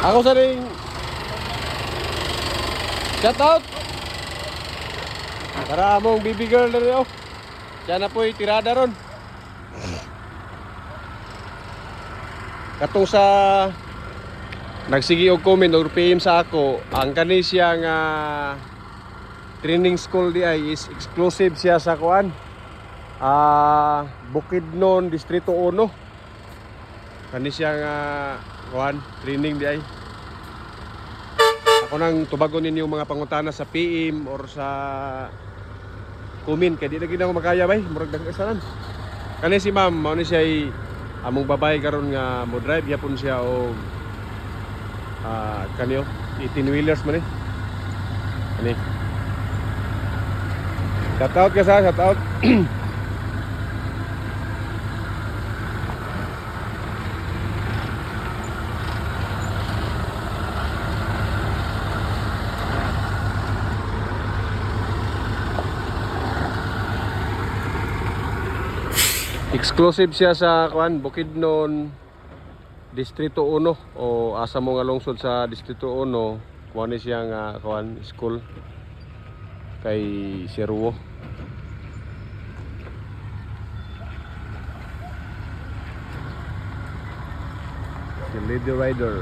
Ako sa ring shout out para among baby girl na rin. Siya na po'y tirada ron. Katong sa nagsigi og comment or PM sa ako, ang kani siya nga training school di ay is exclusive siya sa kuan. Bukidnon, Distrito 1. Kani siya nga kuan, training di ay. Ako nang tubagon ninyo mga pangutana sa PM or sa comment kay di na gid ako makaya bay, murag dagkasanan. Kani si ma'am, mao ni siya ay among babay karon nga mo drive yapon siya og kanyo 18 wheelers man eh. Ani. Shout out ka sa shout out. Exclusive siya sa kuan Bukidnon Distrito 1 o asa mo nga lungsod sa Distrito 1 kuan ni siya nga kuan school kay Siruo. The Lady Rider.